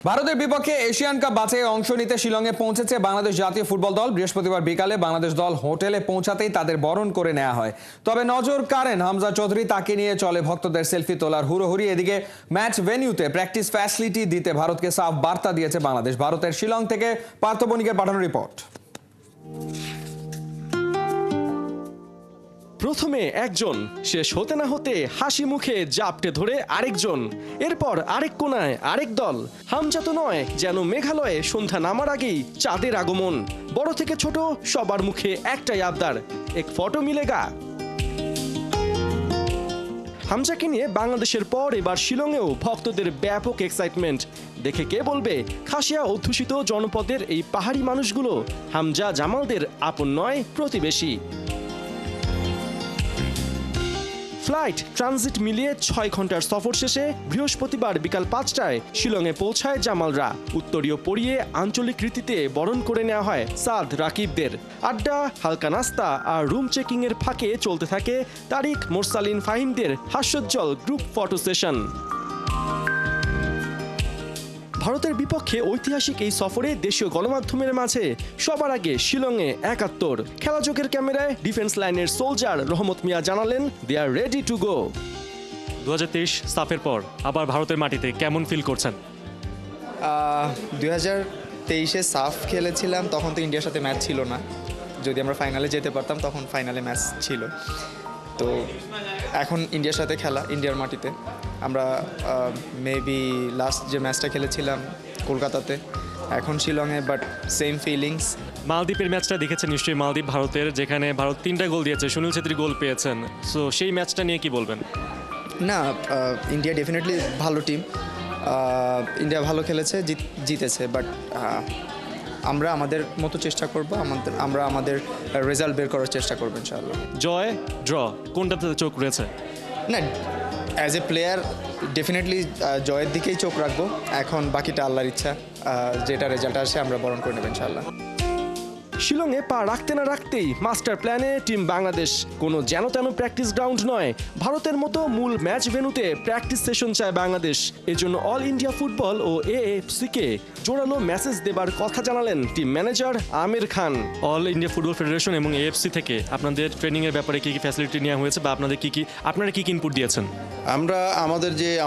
ভারতের বিপক্ষে Asian cup বাছাইয়ে অংশ নিতে শিলংয়ে পৌঁছেছে বাংলাদেশ জাতীয় ফুটবল দল। বৃহস্পতিবার বিকালে বাংলাদেশ দল হোটেলে পৌঁছাতেই তাদের বরণ করে নেওয়া হয়। তবে নজর কাড়েন হামজা চৌধুরী, তাকে নিয়ে চলে ভক্তদের সেলফি তোলার হুড়োহুড়ি। এদিকে ম্যাচ ভেন্যুতে প্র্যাকটিস ফ্যাসিলিটি দিতে ভারতকে সাফ বার্তা দিয়েছে বাংলাদেশ। ভারতের শিলং থেকে পার্থ বণিকের পাঠানো রিপোর্ট। প্রথমে একজন, শেষ হতে না হতে হাসি মুখে জাপটে ধরে আরেকজন, এরপর আরেক কোনায় আরেক দল। হামজা তো নয়, যেন মেঘালয়ে সন্ধ্যা নামার আগেই চাঁদের আগমন। বড় থেকে ছোট সবার মুখে একটাই আবদার, এক ফটো মিলেগা। হামজাকে নিয়ে বাংলাদেশের পর এবার শিলংয়েও ভক্তদের ব্যাপক এক্সাইটমেন্ট। দেখে কে বলবে খাসিয়া অধ্যুষিত জনপদের এই পাহাড়ি মানুষগুলো হামজা জামালদের আপন নয়, প্রতিবেশী। ফ্লাইট ট্রানজিট মিলিয়ে 6 ঘন্টার সফর শেষে বৃহস্পতিবার বিকাল 5টায় শিলংয়ে পৌঁছায় জামালরা। উত্তরীয় পরিয়ে আঞ্চলিক রীতিতে বরণ করে নেওয়া হয় সাদ রাকিবদের। আড্ডা, হালকা নাস্তা আর রুম চেকিং এর ফাঁকে চলতে থাকে তারিক, মোরসালিন, ফাহিমদের হাস্যোজ্জ্বল গ্রুপ ফটো সেশন। ভারতের বিপক্ষে ঐতিহাসিক এই সফরে দেশীয় গণমাধ্যমের মাঝে সবার আগে শিলংয়ে ৭১। খেলাযোগের ক্যামেরায় ডিফেন্স লাইনের সোলজার রহমত মিয়া জানালেন, দে আর রেডি টু গো। 2023 সাফের পর আবার ভারতের মাটিতে কেমন ফিল করছেন? 2023-এ সাফ খেলেছিলাম, তখন তো ইন্ডিয়ার সাথে ম্যাচ ছিল না। যদি আমরা ফাইনালে যেতে পারতাম তখন ফাইনালে ম্যাচ ছিল। তো এখন ইন্ডিয়ার সাথে খেলা, ইন্ডিয়ার মাটিতে। আমরা মেবি লাস্ট যে ম্যাচটা খেলেছিলাম কলকাতাতে, এখন শিলংয়ে, বাট সেম ফিলিংস। মালদ্বীপের ম্যাচটা দেখেছেন নিশ্চয়ই, মালদ্বীপ ভারতের, যেখানে ভারত 3টা গোল দিয়েছে, সুনীল ছেত্রী গোল পেয়েছেন। সো সেই ম্যাচটা নিয়ে কি বলবেন? না, ইন্ডিয়া ডেফিনেটলি ভালো টিম। ইন্ডিয়া ভালো খেলেছে, জিতেছে, বাট আমরা আমাদের মতো চেষ্টা করব, আমরা আমাদের রেজাল্ট বের করার চেষ্টা করবো ইনশাআল্লাহ। জয়, ড্র, কোনটাতে চোখ রয়েছে? না, অ্যাজ এ প্লেয়ার ডেফিনেটলি জয়ের দিকেই চোখ রাখবো। এখন বাকিটা আল্লাহর ইচ্ছা, যেটা রেজাল্ট আসে আমরা বরণ করে নেব ইনশাআল্লাহ। শিলংয়ে পা রাখতে না রাখতেই মাস্টার প্ল্যানে টিম বাংলাদেশ। কোনো যেন তেন প্র্যাকটিস গ্রাউন্ড নয়, ভারতের মতো মূল ম্যাচ ভেন্যুতে প্র্যাকটিস সেশন চায় বাংলাদেশ। এজন্য অল ইন্ডিয়া ফুটবল ও এএফসিকে জোরালো মেসেজ দেবার কথা জানালেন team manager Aamir Khan. All India football federation এবং এএফসি থেকে আপনাদের ট্রেনিংয়ের ব্যাপারে কি কি ফ্যাসিলিটি নেওয়া হয়েছে, বা আপনারা কি ইনপুট দিয়েছেন?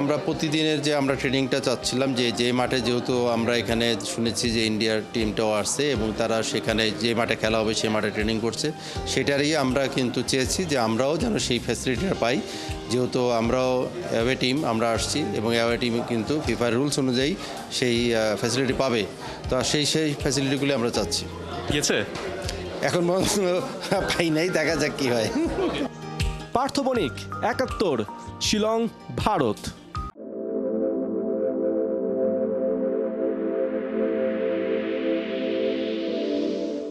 আমরা প্রতিদিনের যে আমরা ট্রেনিংটা চাচ্ছিলাম, যে মাঠে, যেহেতু আমরা এখানে শুনেছি যে ইন্ডিয়ার টিমটাও আসছে এবং তারা সেখানে যে মাঠে খেলা হবে সেই মাঠে ট্রেনিং করছে, সেটারই আমরা কিন্তু চেয়েছি যে আমরাও যেন সেই ফ্যাসিলিটিটা পাই। যেহেতু আমরাও অ্যাওয়ে টিম, আমরা আসছি এবং অ্যাওয়ে টিম কিন্তু ফিফার রুলস অনুযায়ী সেই ফ্যাসিলিটি পাবে। তো সেই ফ্যাসিলিটিগুলি আমরা চাচ্ছি। গিয়েছে এখন পাই নাই, দেখা যাক কী হয়। পার্থ বণিক, ৭১, শিলং, ভারত।